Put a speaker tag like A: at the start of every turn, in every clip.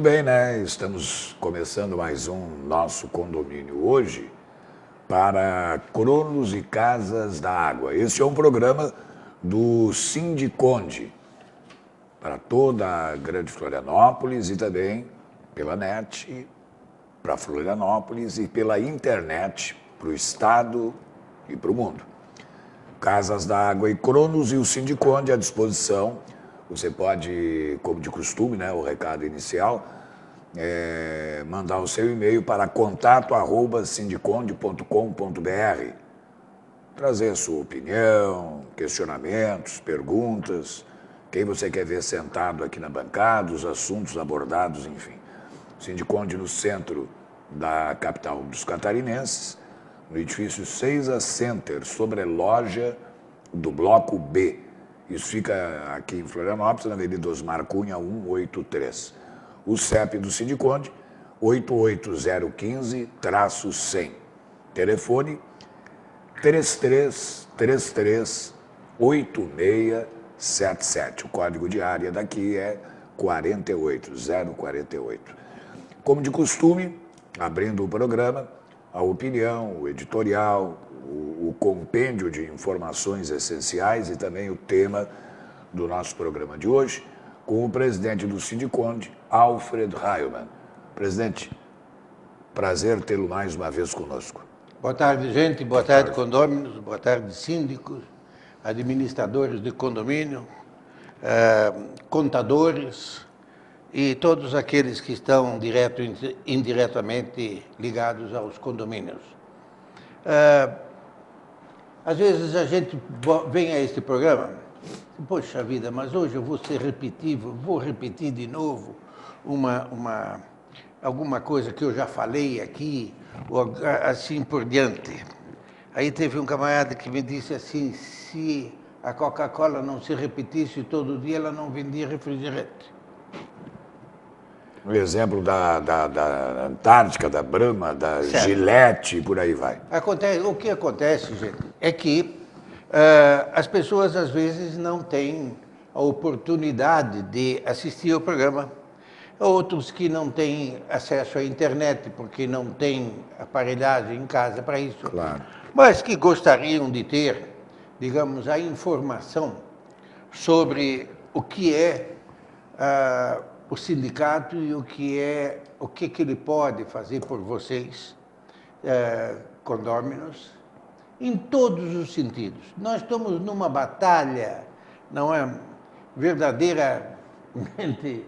A: bem, né? Estamos começando mais um Nosso Condomínio hoje para Cronos e Casas da Água. Este é um programa do Sindiconde para toda a Grande Florianópolis e também pela NET para Florianópolis e pela internet para o estado e para o mundo. Casas da Água e Cronos e o Sindiconde à disposição. Você pode, como de costume, né, o recado inicial, mandar o seu e-mail para contato@sindiconde.com.br, trazer a sua opinião, questionamentos, perguntas, quem você quer ver sentado aqui na bancada, os assuntos abordados, enfim. Sindiconde no centro da capital dos catarinenses, no edifício 6A Center, sobre a loja do Bloco B. Isso fica aqui em Florianópolis, na Avenida Osmar Cunha, 183. O CEP do Sindiconde, 88015-100. Telefone 3333-8677. O código de área daqui é 48048. Como de costume, abrindo o programa, a opinião, o editorial, o compêndio de informações essenciais e também o tema do nosso programa de hoje, com o presidente do Sindiconde, Alfred Heilmann. Presidente, prazer tê-lo mais uma vez conosco.
B: Boa tarde, gente. Boa tarde, condôminos. Boa tarde, síndicos, administradores de condomínio, contadores e todos aqueles que estão direto e indiretamente ligados aos condomínios. Às vezes a gente vem a este programa, poxa vida, mas hoje eu vou ser repetitivo, vou repetir de novo alguma coisa que eu já falei aqui, ou assim por diante. Aí teve um camarada que me disse assim, se a Coca-Cola não se repetisse todo dia, ela não vendia refrigerante.
A: O exemplo da Antártica, da Brahma, da certo. Gillette, por aí vai.
B: O que acontece, gente, é que as pessoas, às vezes, não têm a oportunidade de assistir ao programa. Outros que não têm acesso à internet, porque não têm aparelhagem em casa para isso.
A: Claro.
B: Mas que gostariam de ter, digamos, a informação sobre o que é o sindicato e o que ele pode fazer por vocês, condôminos, em todos os sentidos. Nós estamos numa batalha, não é verdadeiramente,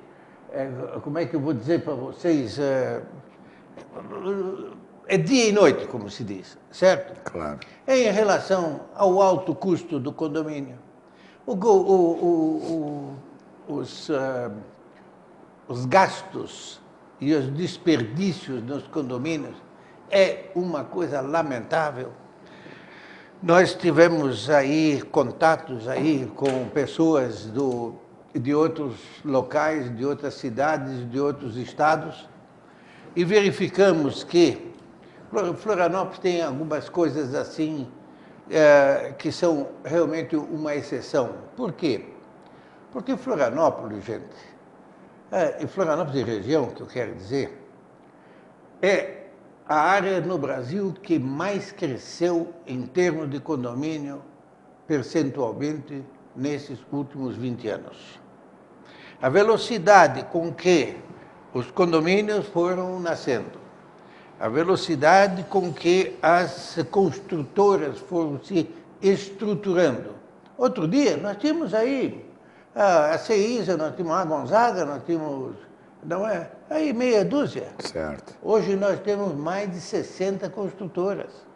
B: como é que eu vou dizer para vocês, é dia e noite, como se diz, certo?
A: Claro.
B: Em relação ao alto custo do condomínio. Os gastos e os desperdícios nos condomínios é uma coisa lamentável. Nós tivemos aí contatos aí com pessoas de outros locais, de outras cidades, de outros estados, e verificamos que Florianópolis tem algumas coisas assim que são realmente uma exceção. Por quê? Porque Florianópolis, gente, e Florianópolis e região, que eu quero dizer, é a área no Brasil que mais cresceu em termos de condomínio percentualmente nesses últimos 20 anos. A velocidade com que os condomínios foram nascendo, a velocidade com que as construtoras foram se estruturando. Outro dia, nós tínhamos aí a CEISA, nós tínhamos a Gonzaga, nós tínhamos, não é? Aí meia dúzia.
A: Certo.
B: Hoje nós temos mais de 60 construtoras.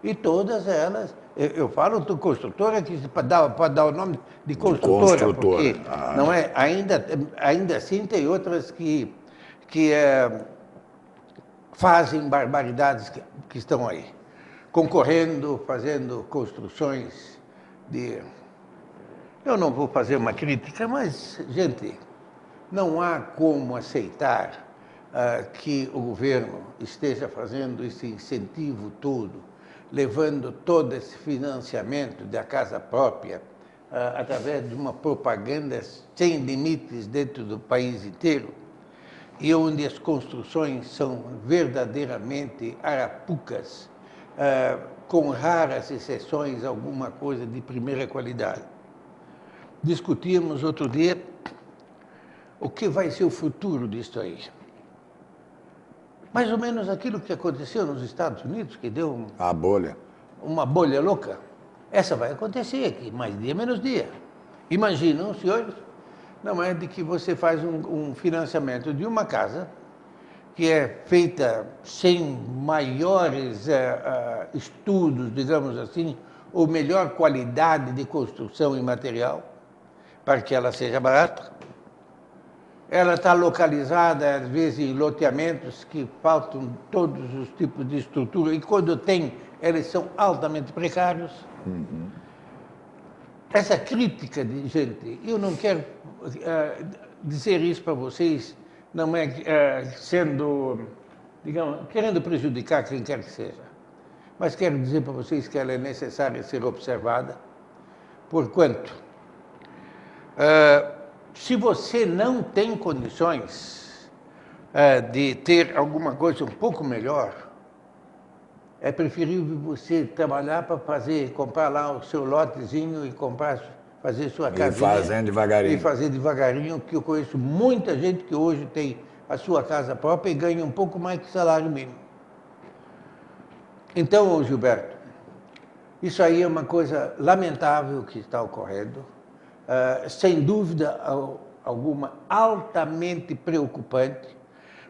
B: E todas elas, eu falo de construtora que pode dar o nome de construtora, porque não é, ainda assim tem outras que fazem barbaridades que estão aí, concorrendo, fazendo construções de... Eu não vou fazer uma crítica, mas, gente, não há como aceitar que o governo esteja fazendo esse incentivo todo, levando todo esse financiamento da casa própria através de uma propaganda sem limites dentro do país inteiro. e onde as construções são verdadeiramente arapucas, com raras exceções, alguma coisa de primeira qualidade. Discutíamos outro dia o que vai ser o futuro disso aí. Mais ou menos aquilo que aconteceu nos Estados Unidos, que deu
A: A bolha.
B: uma bolha louca. Essa vai acontecer aqui, mais dia, menos dia. Imaginam, senhores, não é de que você faz um financiamento de uma casa que é feita sem maiores estudos, digamos assim, ou melhor qualidade de construção e material, para que ela seja barata. Ela está localizada, às vezes, em loteamentos que faltam todos os tipos de estrutura, e quando tem, eles são altamente precários.
A: Uhum.
B: Essa crítica de gente, eu não quero dizer isso para vocês, não é sendo, digamos, querendo prejudicar quem quer que seja, mas quero dizer para vocês que ela é necessária ser observada, porquanto, se você não tem condições de ter alguma coisa um pouco melhor, é preferível você trabalhar para comprar lá o seu lotezinho e fazer sua casinha.
A: E fazendo devagarinho.
B: E fazer devagarinho, que eu conheço muita gente que hoje tem a sua casa própria e ganha um pouco mais que salário mínimo. Então, Gilberto, isso aí é uma coisa lamentável que está ocorrendo, sem dúvida alguma, altamente preocupante.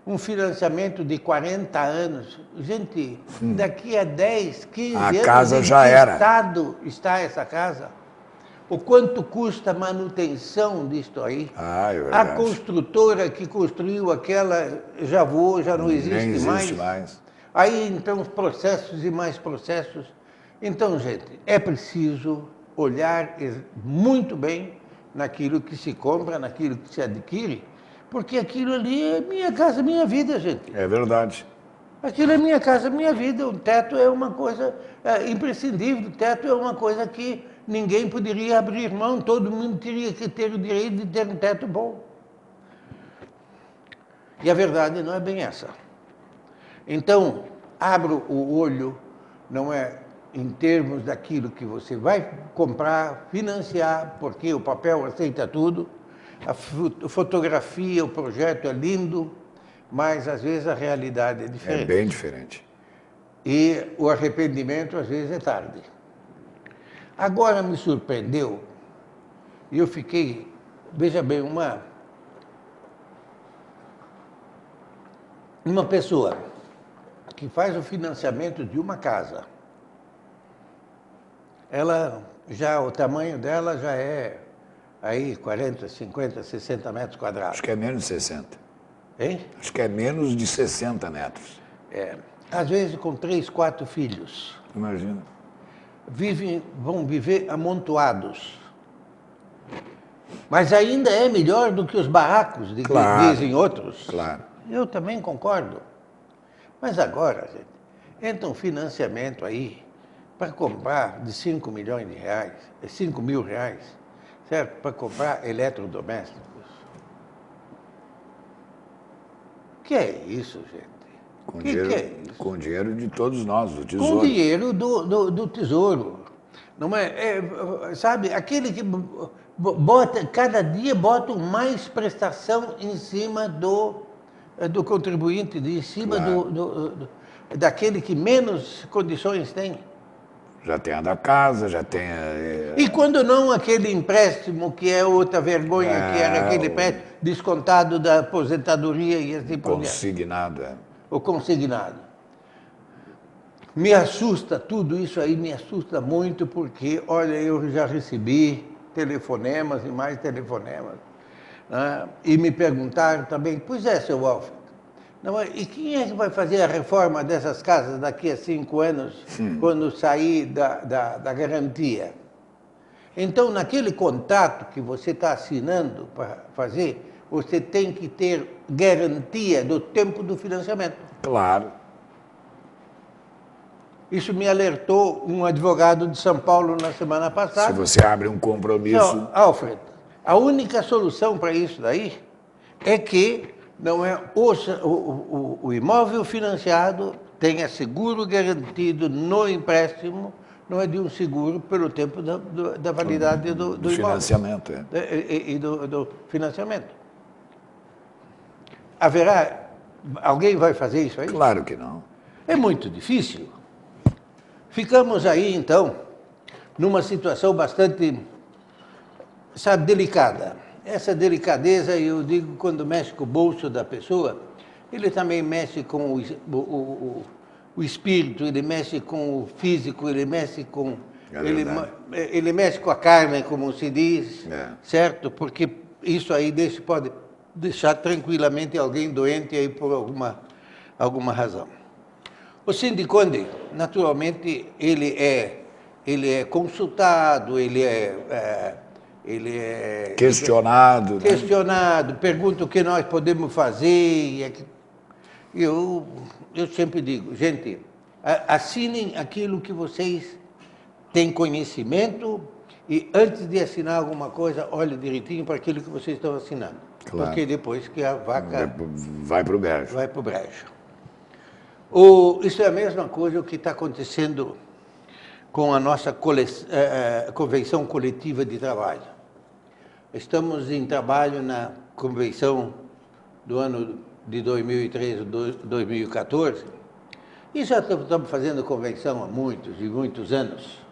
B: Um financiamento de 40 anos. Gente, daqui a 10, 15 anos,
A: casa já era.
B: Em que estado está essa casa? O quanto custa a manutenção disto aí?
A: Ah, é verdade.
B: A construtora que construiu aquela já voou, já não existe,
A: Nem existe mais.
B: Aí, então, processos e mais processos. Então, gente, é preciso olhar muito bem naquilo que se compra, naquilo que se adquire, porque aquilo ali é minha casa, minha vida, gente.
A: É verdade.
B: Aquilo é minha casa, minha vida. O teto é uma coisa imprescindível. O teto é uma coisa que ninguém poderia abrir mão. Todo mundo teria que ter o direito de ter um teto bom. E a verdade não é bem essa. Então, abra o olho, não é em termos daquilo que você vai comprar, financiar, porque o papel aceita tudo. A fotografia, o projeto é lindo, mas às vezes a realidade é diferente.
A: É bem diferente.
B: E o arrependimento às vezes é tarde. Agora me surpreendeu, e eu fiquei, veja bem, uma pessoa que faz o financiamento de uma casa, o tamanho dela já é aí 40, 50, 60 metros quadrados.
A: Acho que é menos de 60.
B: Hein?
A: Acho que é menos de 60 metros.
B: Às vezes com 3, 4 filhos.
A: Imagina.
B: Vão viver amontoados. Mas ainda é melhor do que os barracos,
A: Claro,
B: dizem outros.
A: Claro.
B: Eu também concordo. Mas agora, gente, entra um financiamento aí para comprar de 5 milhões de reais, 5 mil reais, certo? Para comprar eletrodomésticos. O que é isso, gente?
A: Com,
B: que
A: dinheiro,
B: é isso?
A: Com dinheiro de todos nós, do Tesouro.
B: Com dinheiro do Tesouro. Não sabe, aquele que cada dia bota mais prestação em cima do contribuinte, em cima
A: Claro.
B: daquele que menos condições tem.
A: Já tem a da casa, já tem
B: E quando não, aquele empréstimo que é outra vergonha, que era aquele empréstimo descontado da aposentadoria e assim por diante.
A: consignado.
B: O consignado. Me assusta, tudo isso aí me assusta muito, porque, olha, eu já recebi telefonemas e mais telefonemas, né? E me perguntaram também, pois é, seu Alfredo, e quem é que vai fazer a reforma dessas casas daqui a 5 anos, quando sair da garantia? Então, naquele contrato que você está assinando para fazer, você tem que ter garantia do tempo do financiamento.
A: Claro.
B: Isso me alertou um advogado de São Paulo na semana passada.
A: Se você abre um compromisso...
B: Então, Alfred, a única solução para isso daí é que não é o imóvel financiado tenha seguro garantido no empréstimo, não é de um seguro pelo tempo da validade do imóvel.
A: Financiamento,
B: E do financiamento. Alguém vai fazer isso aí?
A: Claro que não.
B: É muito difícil. Ficamos aí, então, numa situação bastante, sabe, delicada. Essa delicadeza, eu digo, quando mexe com o bolso da pessoa, ele também mexe com o espírito, ele mexe com o físico, ele mexe com... Ele mexe com a carne, como se diz, certo? Porque isso aí pode deixar tranquilamente alguém doente aí por alguma razão. O Sindiconde, naturalmente, ele é consultado, ele é
A: questionado.
B: Questionado, pergunta o que nós podemos fazer. Eu sempre digo, gente, assinem aquilo que vocês têm conhecimento e antes de assinar alguma coisa, olhe direitinho para aquilo que vocês estão assinando. Claro. Porque depois que a vaca...
A: Vai para o brejo.
B: Vai para o brejo. Isso é a mesma coisa que está acontecendo com a nossa convenção coletiva de trabalho. Estamos em trabalho na convenção do ano de 2013, 2014, e já estamos fazendo convenção há muitos e muitos anos.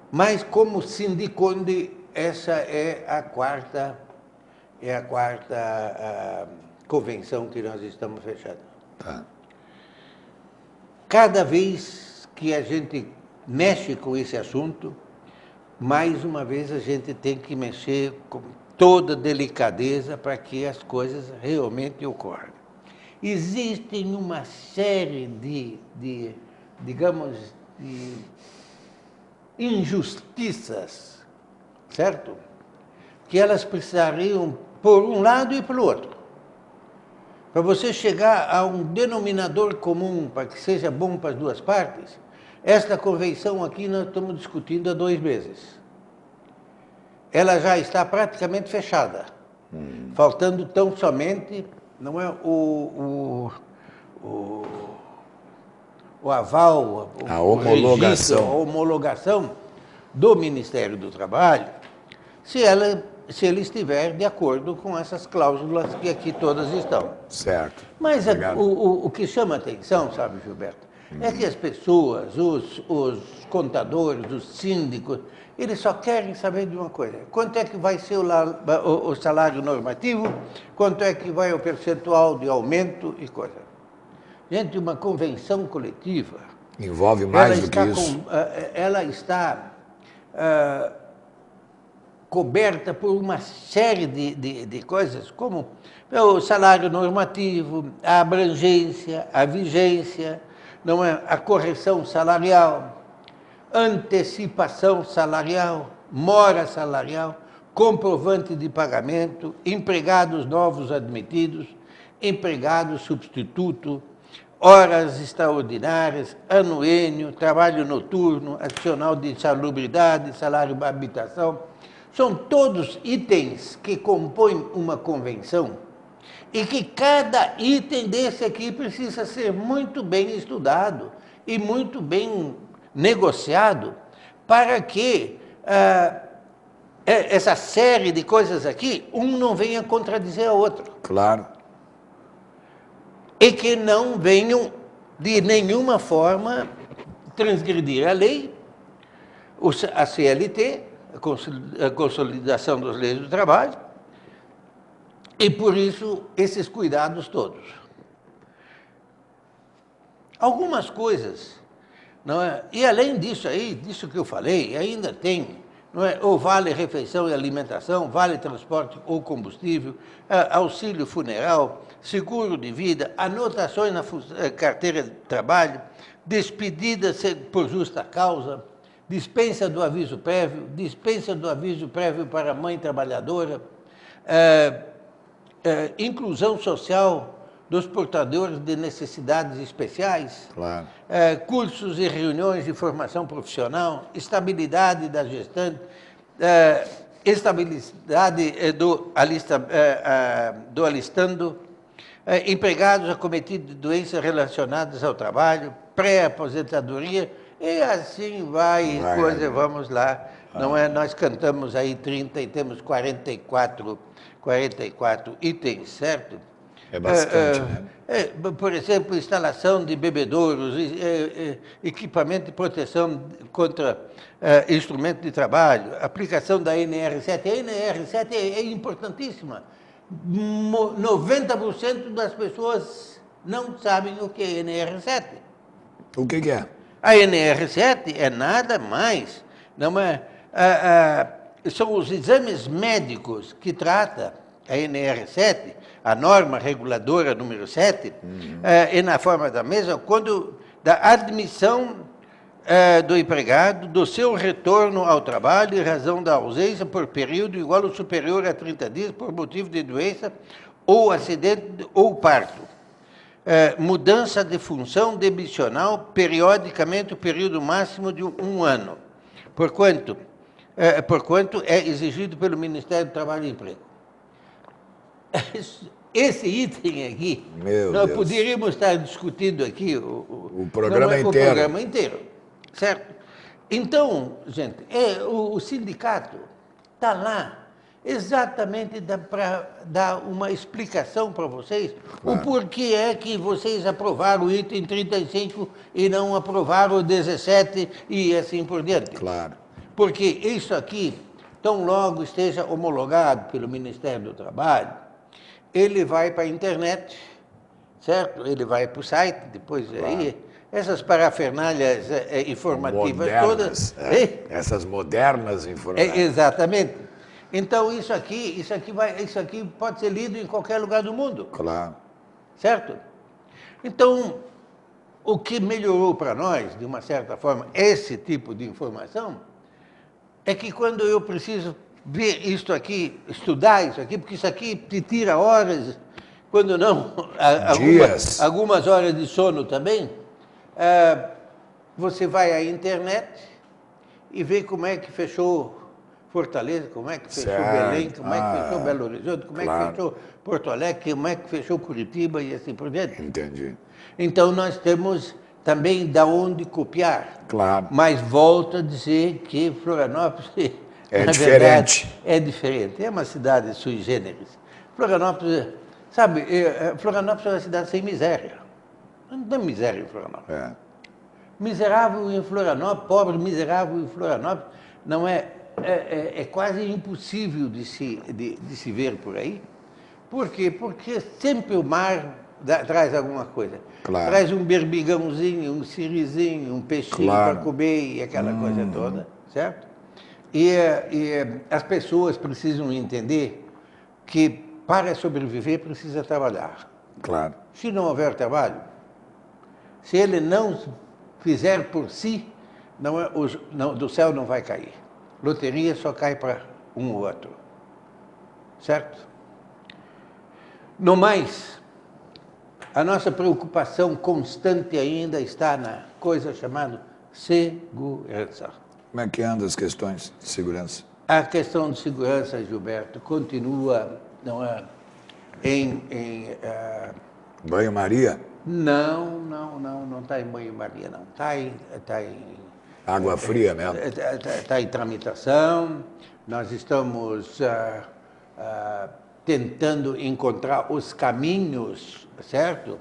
B: Mas como Sindiconde, essa é a quarta convenção que nós estamos fechando.
A: Tá.
B: Cada vez que a gente mexe com esse assunto, mais uma vez a gente tem que mexer com toda delicadeza para que as coisas realmente ocorram. Existem uma série digamos, de injustiças, certo? Que elas precisariam, por um lado e pelo outro. Para você chegar a um denominador comum, para que seja bom para as duas partes, esta convenção aqui nós estamos discutindo há 2 meses. Ela já está praticamente fechada, faltando tão somente, não é, o aval,
A: a homologação.
B: A homologação do Ministério do Trabalho, se ele estiver de acordo com essas cláusulas que aqui todas estão.
A: Certo.
B: Mas o que chama atenção, sabe, Gilberto, é que as pessoas, os contadores, os síndicos, eles só querem saber de uma coisa: quanto é que vai ser o salário normativo, quanto é que vai o percentual de aumento e coisa. Gente, uma convenção coletiva...
A: Envolve mais do que isso.
B: Ela está coberta por uma série de coisas, como o salário normativo, a abrangência, a vigência, não é, a correção salarial, antecipação salarial, mora salarial, comprovante de pagamento, empregados novos admitidos, empregado substituto, horas extraordinárias, anuênio, trabalho noturno, adicional de insalubridade, salário de habitação. São todos itens que compõem uma convenção e que cada item desse aqui precisa ser muito bem estudado e muito bem negociado para que essa série de coisas aqui, um não venha contradizer a outro.
A: Claro.
B: E que não venham, de nenhuma forma, transgredir a lei, a CLT, a Consolidação das Leis do Trabalho, e, por isso, esses cuidados todos. Algumas coisas, não é? E, além disso aí, disso que eu falei, ainda tem, não é, o vale refeição e alimentação, vale transporte ou combustível, auxílio funeral, seguro de vida, anotações na carteira de trabalho, despedida por justa causa, dispensa do aviso prévio para a mãe trabalhadora, inclusão social dos portadores de necessidades especiais,
A: claro.
B: Cursos e reuniões de formação profissional, estabilidade da gestante, estabilidade do alistando, empregados acometidos de doenças relacionadas ao trabalho, pré-aposentadoria, e assim vai, vamos lá. Não é? Nós cantamos aí 30 e temos 44 itens, certo?
A: É bastante, né?
B: Por exemplo, instalação de bebedouros, equipamento de proteção contra instrumento de trabalho, aplicação da NR7. A NR7 é importantíssima. 90% das pessoas não sabem o que é NR7.
A: O que é?
B: A NR7 é nada mais, não é? São os exames médicos que trata a NR7, a norma reguladora número 7, e na forma da mesma, quando da admissão do empregado, do seu retorno ao trabalho em razão da ausência por período igual ou superior a 30 dias por motivo de doença ou acidente ou parto. Mudança de função demissional periodicamente o período máximo de um ano, por quanto é exigido pelo Ministério do Trabalho e Emprego. Esse item aqui, nós poderíamos estar discutindo aqui
A: o programa inteiro.
B: O programa inteiro, certo? Então, gente, o sindicato está lá exatamente para dar uma explicação para vocês, o porquê é que vocês aprovaram o item 35 e não aprovaram o 17 e assim por diante.
A: Claro.
B: Porque isso aqui, tão logo esteja homologado pelo Ministério do Trabalho, ele vai para a internet, certo? Ele vai para o site, depois aí, essas parafernálias informativas
A: modernas,
B: todas.
A: Essas modernas informações.
B: Exatamente. Então, isso aqui pode ser lido em qualquer lugar do mundo.
A: Claro.
B: Certo? Então, o que melhorou para nós, de uma certa forma, esse tipo de informação, é que quando eu preciso ver isso aqui, estudar isso aqui, porque isso aqui te tira horas, quando não, algumas horas de sono também, você vai à internet e vê como é que fechou Fortaleza, como é que fechou Belém, como é que fechou Belo Horizonte, como é que fechou Porto Alegre, como é que fechou Curitiba e assim por diante.
A: Entendi.
B: Então, nós temos também da onde copiar.
A: Claro.
B: Mas volto a dizer que Florianópolis,
A: é diferente.
B: Verdade, é diferente. É uma cidade sui generis. Florianópolis, sabe, Florianópolis é uma cidade sem miséria. Não tem miséria em Florianópolis. Miserável em Florianópolis, pobre, miserável em Florianópolis, não é quase impossível de se ver por aí. Por quê? Porque sempre o mar traz alguma coisa.
A: Claro.
B: Traz um berbigãozinho, um sirizinho, um peixinho para comer e aquela coisa toda, certo? E as pessoas precisam entender que para sobreviver precisa trabalhar.
A: Claro.
B: Se não houver trabalho, se ele não fizer por si, do céu não vai cair. Loteria só cai para um ou outro. Certo? No mais, a nossa preocupação constante ainda está na coisa chamada segurança.
A: Como é que andam as questões de segurança?
B: A questão de segurança, Gilberto, continua em
A: banho-maria?
B: Não está em banho-maria, não. Está em
A: água fria mesmo?
B: Está em tramitação. Nós estamos tentando encontrar os caminhos, certo?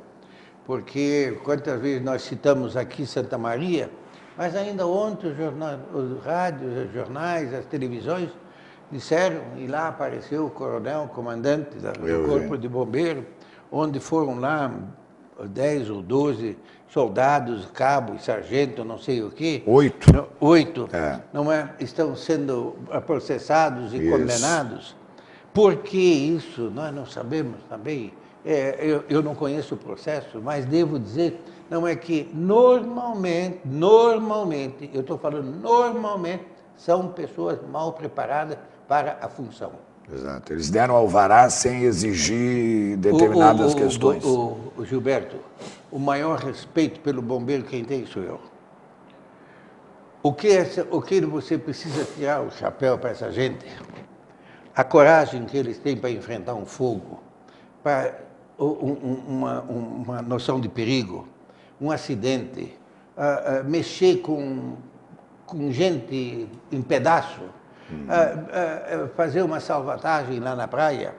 B: Porque quantas vezes nós citamos aqui Santa Maria, mas ainda ontem os rádios, os jornais, as televisões disseram, e lá apareceu o coronel, comandante do Corpo de Bombeiro, onde foram lá 10 ou 12 soldados, cabo e sargento, não sei o quê. 8. 8. Estão sendo processados e condenados. Por que isso? Nós não sabemos também. Eu não conheço o processo, mas devo dizer, não é que normalmente, eu estou falando normalmente, são pessoas mal preparadas para a função.
A: Exato. Eles deram alvará sem exigir determinadas questões.
B: Gilberto, o maior respeito pelo bombeiro quem tem sou eu. O que você precisa tirar o chapéu para essa gente a coragem que eles têm para enfrentar um fogo, para uma noção de perigo, um acidente, mexer com gente em pedaço, fazer uma salvatagem lá na praia,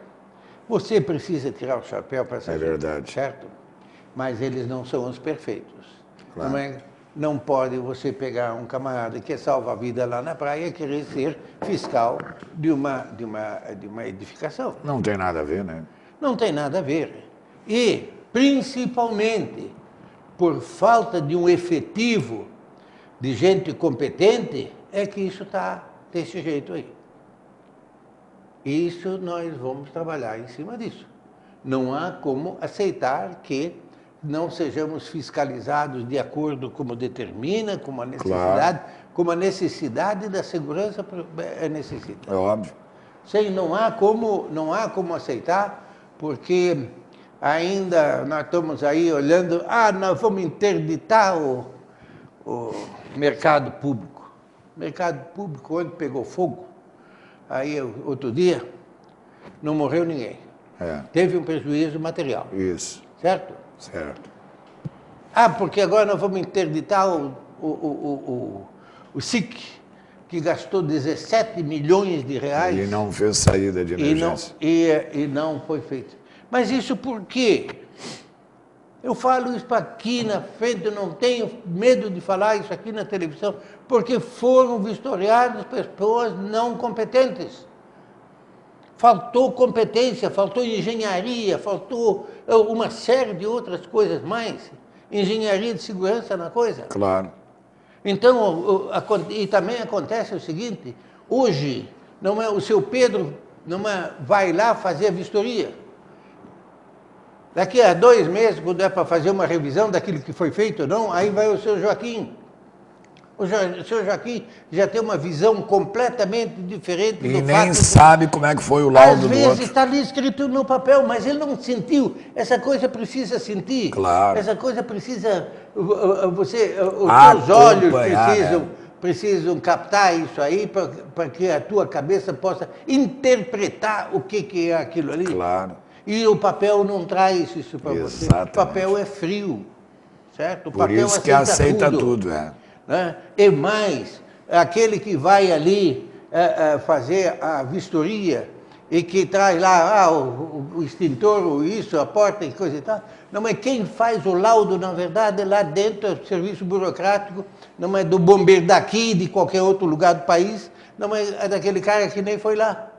B: você precisa tirar o chapéu para essa gente,
A: verdade.
B: certo? Mas eles não são os perfeitos.
A: Claro.
B: Não pode você pegar um camarada que salva a vida lá na praia e querer ser fiscal de uma edificação.
A: Não tem nada a ver, né?
B: Não tem nada a ver. E, principalmente, por falta de um efetivo de gente competente, é que isso está desse jeito aí. Isso nós vamos trabalhar em cima disso. Não há como aceitar que não sejamos fiscalizados de acordo com como determina, como a necessidade, como a necessidade da segurança necessita.
A: É óbvio.
B: Sim, não há como aceitar, porque ainda nós estamos aí olhando, nós vamos interditar o mercado público. O mercado público, onde pegou fogo, aí outro dia, não morreu ninguém. Teve um prejuízo material.
A: Isso.
B: Certo?
A: Certo.
B: Porque agora nós vamos interditar o SIC, que gastou 17 milhões de reais.
A: E não fez saída de emergência.
B: E não foi feito. Mas isso por quê? Eu falo isso aqui na frente, eu não tenho medo de falar isso aqui na televisão, porque foram vistoriadas pessoas não competentes. Faltou competência, faltou engenharia, faltou uma série de outras coisas mais. Engenharia de segurança na coisa.
A: Claro.
B: Então, e também acontece o seguinte, hoje, o seu Pedro vai lá fazer a vistoria. Daqui a 2 meses, quando é para fazer uma revisão daquilo que foi feito ou não, aí vai o seu Joaquim. O senhor Joaquim já tem uma visão completamente diferente do fato.
A: E nem sabe como é que foi o laudo do outro.
B: Às vezes está ali escrito no papel, mas ele não sentiu. Essa coisa precisa sentir.
A: Claro.
B: Essa coisa precisa... os seus olhos precisam captar isso aí para que a tua cabeça possa interpretar o que é aquilo ali.
A: Claro.
B: E o papel não traz isso para você. O papel é frio, certo? O
A: Por
B: papel
A: isso que aceita tudo,
B: né? E mais, aquele que vai ali fazer a vistoria e que traz lá o extintor, ou isso, a porta e coisa e tal, não é quem faz o laudo, na verdade, lá dentro é o serviço burocrático, não é do bombeiro daqui, de qualquer outro lugar do país, não é daquele cara que nem foi lá.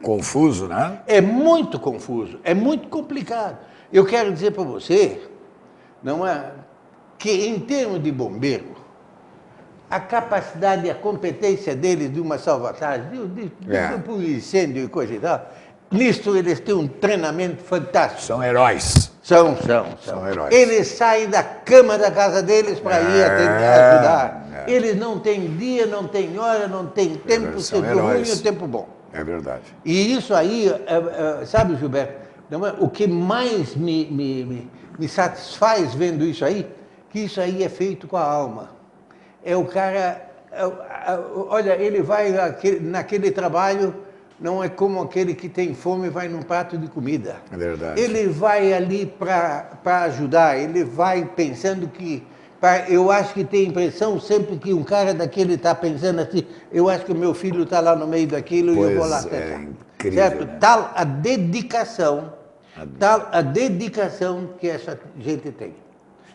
A: Confuso, né?
B: É muito confuso, é muito complicado. Eu quero dizer para você, que em termos de bombeiro, a capacidade e a competência deles de uma salvatagem, de incêndio e coisa e tal, nisso eles têm um treinamento fantástico.
A: São heróis.
B: São
A: heróis.
B: Eles saem da cama da casa deles para ir ajudar. Eles não têm dia, não têm hora, não têm tempo, tempo ruim e tempo bom.
A: É verdade.
B: E isso aí, sabe, Gilberto, o que mais me satisfaz vendo isso aí, que isso aí é feito com a alma. É o cara, olha, ele vai naquele trabalho, não é como aquele que tem fome e vai num prato de comida.
A: É verdade.
B: Ele vai ali para ajudar, ele vai pensando que... Eu acho que tem a impressão sempre que um cara daquele está pensando assim, eu acho que o meu filho está lá no meio daquilo e eu vou lá tentar.
A: Incrível,
B: certo?
A: Né?
B: Tal a dedicação que essa gente tem.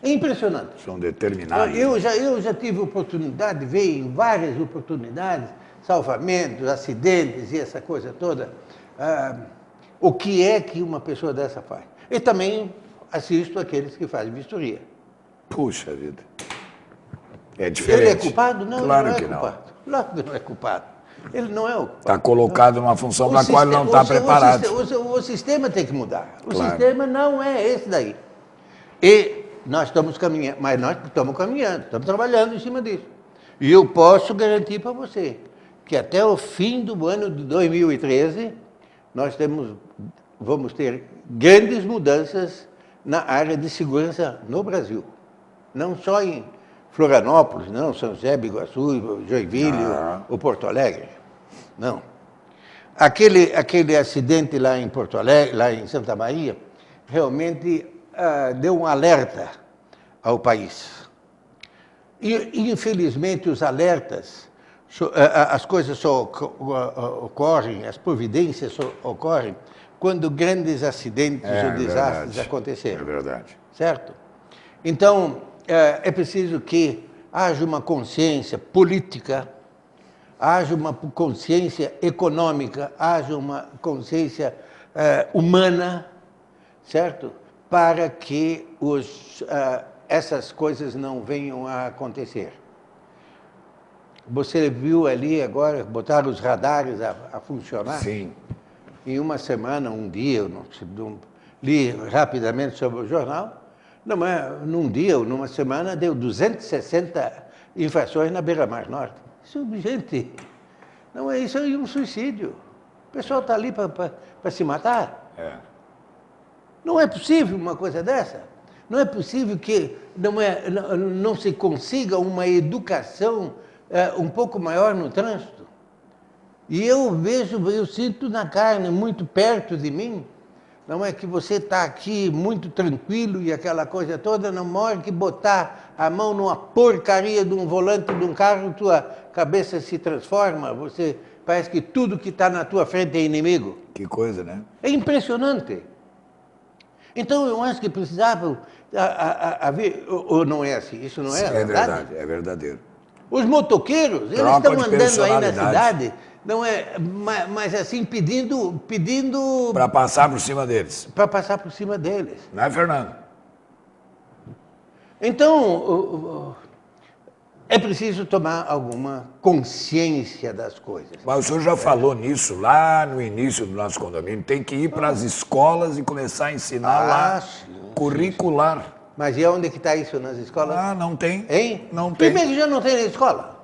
B: É impressionante.
A: São determinados.
B: Eu já tive oportunidade de ver em várias oportunidades, salvamentos, acidentes e essa coisa toda, o que é que uma pessoa dessa faz. E também assisto aqueles que fazem vistoria.
A: Puxa vida. É diferente.
B: Ele é culpado? Não,
A: claro
B: ele
A: que
B: não é culpado. Claro que não é culpado. Ele não é o culpado.
A: Está colocado numa função para a qual ele não está preparado.
B: O sistema tem que mudar. O
A: claro.
B: sistema não é esse daí. E nós estamos caminhando, mas nós estamos caminhando, estamos trabalhando em cima disso. E eu posso garantir para você que até o fim do ano de 2013, nós vamos ter grandes mudanças na área de segurança no Brasil. Não só em Florianópolis, não, São José, Biguaçu, Joinville ou Porto Alegre. Não. Aquele acidente lá em Porto Alegre, lá em Santa Maria, realmente deu um alerta ao país. E, infelizmente, os alertas, as coisas só ocorrem, as providências só ocorrem quando grandes acidentes ou desastres acontecerem.
A: É verdade.
B: Certo? Então, é preciso que haja uma consciência política, haja uma consciência econômica, haja uma consciência humana, certo? Para que essas coisas não venham a acontecer. Você viu ali agora, botaram os radares a funcionar?
A: Sim.
B: Em uma semana, um dia, li rapidamente sobre o jornal, num dia ou numa semana deu 260 infrações na Beira-Mar Norte. Isso, gente, não é isso, é um suicídio. O pessoal está ali para se matar. Não é possível uma coisa dessa. Não é possível que não se consiga uma educação um pouco maior no trânsito. E eu sinto na carne, muito perto de mim, não é que você está aqui muito tranquilo e aquela coisa toda, não hora que botar a mão numa porcaria de um volante de um carro, tua cabeça se transforma, parece que tudo que está na tua frente é inimigo.
A: Que coisa, né?
B: É impressionante. Então, eu acho que precisava haver, ou não é assim, isso não é verdade?
A: É verdadeiro.
B: Os motoqueiros, eles estão andando aí na cidade, não é, mas assim, pedindo...
A: Para passar por cima deles.
B: Para passar por cima deles.
A: Não é, Fernando?
B: Então, é preciso tomar alguma consciência das coisas.
A: Mas o senhor já falou nisso lá no início do nosso condomínio. Tem que ir para as escolas e começar a ensinar lá, curricular.
B: Sim. Mas e onde que está isso nas escolas?
A: Não tem.
B: Hein?
A: Não tem.
B: Primeiro que já não tem na escola.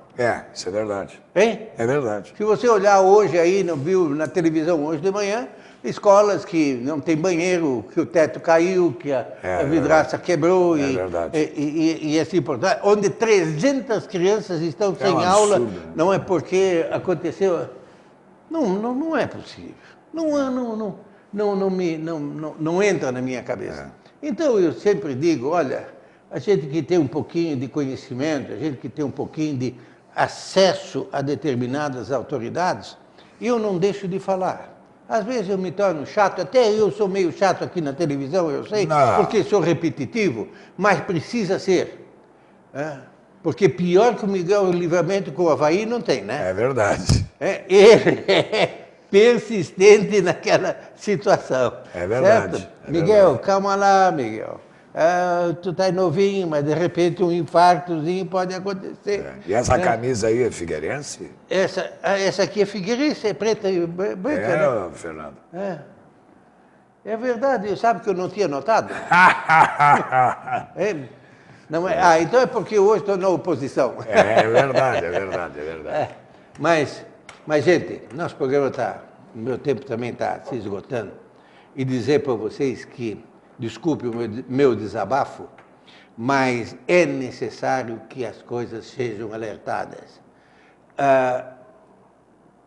A: Isso é verdade.
B: Hein?
A: É verdade.
B: Se você olhar hoje aí, viu na televisão hoje de manhã, escolas que não tem banheiro, que o teto caiu, que a vidraça quebrou e assim por trás, onde 300 crianças estão sem aula,
A: absurdo, né?
B: não é porque aconteceu. Não é possível. Não entra na minha cabeça. Então eu sempre digo, olha, a gente que tem um pouquinho de conhecimento, a gente que tem um pouquinho de acesso a determinadas autoridades, eu não deixo de falar. Às vezes eu me torno chato, até eu sou meio chato aqui na televisão, eu sei, porque sou repetitivo, mas precisa ser. Porque pior que o Miguel Livramento com o Avaí não tem, né?
A: É verdade.
B: Ele é persistente naquela situação.
A: É verdade.
B: Certo? Miguel, calma lá, Miguel. Tu tá novinho, mas de repente um infartozinho pode acontecer.
A: E essa camisa aí é figueirense?
B: Essa aqui é figueirense, é preta e branca, né?
A: Fernando.
B: É verdade, sabe que eu não tinha notado? Não é? Então é porque hoje estou na oposição.
A: É verdade.
B: Mas, gente, nosso programa o meu tempo também está se esgotando. E dizer para vocês que, desculpe o meu desabafo, mas é necessário que as coisas sejam alertadas.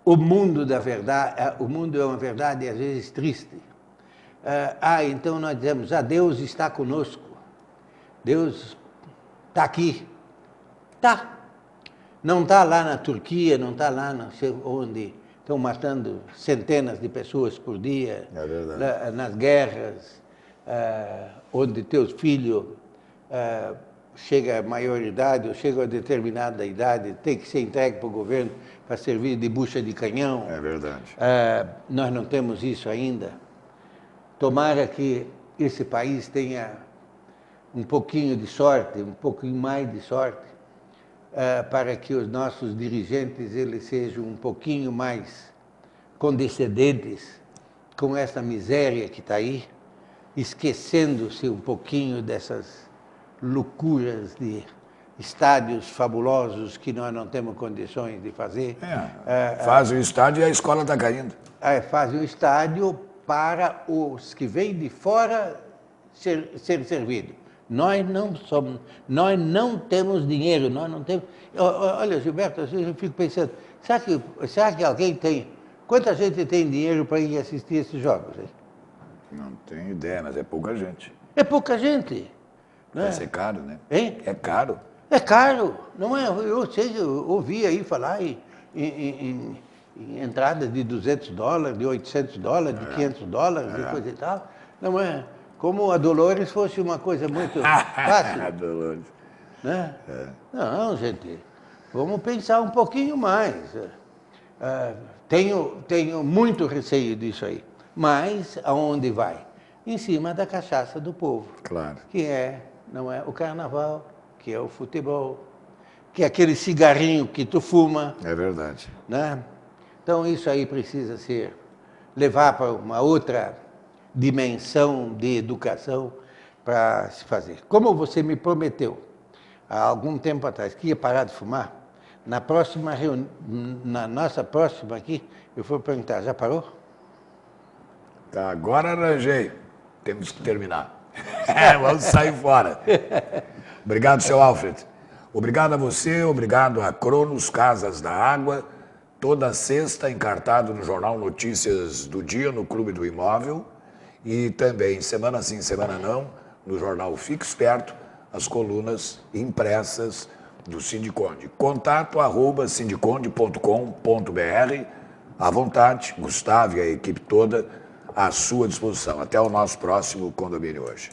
B: O mundo da verdade, o mundo é uma verdade às vezes triste. Então nós dizemos, Deus está conosco. Deus está aqui. Não está lá na Turquia, não está lá não sei onde estão matando centenas de pessoas por dia.
A: É verdade.
B: Nas guerras, onde teus filhos chegam à maioridade ou chegam a determinada idade, tem que ser entregue para o governo para servir de bucha de canhão.
A: É verdade.
B: Nós não temos isso ainda. Tomara que esse país tenha um pouquinho de sorte, um pouquinho mais de sorte, para que os nossos dirigentes eles sejam um pouquinho mais condescendentes com essa miséria que está aí, esquecendo-se um pouquinho dessas loucuras de estádios fabulosos que nós não temos condições de fazer.
A: Faz o estádio e a escola está caindo.
B: Faz o estádio para os que vêm de fora ser servido. Nós não temos dinheiro, nós não temos... Olha, Gilberto, eu fico pensando, será que alguém tem Quanta gente tem dinheiro para ir assistir esses jogos? Hein?
A: Não tenho ideia, mas é pouca gente.
B: É pouca gente. Né?
A: Vai ser caro, né?
B: Hein?
A: É caro.
B: É caro, não é? Eu ouvi aí falar em entrada de $200, de $800, de $500 e coisa e tal. Não é? Como a Dolores fosse uma coisa muito fácil.
A: Dolores.
B: Né? Não, gente, vamos pensar um pouquinho mais. Tenho muito receio disso aí. Mas aonde vai? Em cima da cachaça do povo.
A: Claro.
B: Que não é o carnaval, que é o futebol, que é aquele cigarrinho que tu fuma.
A: É verdade.
B: Né? Então isso aí precisa ser levar para uma outra dimensão de educação para se fazer. Como você me prometeu há algum tempo atrás que ia parar de fumar, na nossa próxima aqui, eu vou perguntar, já parou?
A: Tá, agora arranjei. Temos que terminar. Vamos sair fora. Obrigado, seu Alfred. Obrigado a você, obrigado a Cronos Casas da Água, toda sexta encartado no Jornal Notícias do Dia, no Clube do Imóvel, e também, semana sim, semana não, no Jornal Fique Esperto, as colunas impressas do Sindiconde. contato@sindiconde.com.br. À vontade, Gustavo e a equipe toda à sua disposição. Até o nosso próximo Condomínio Hoje.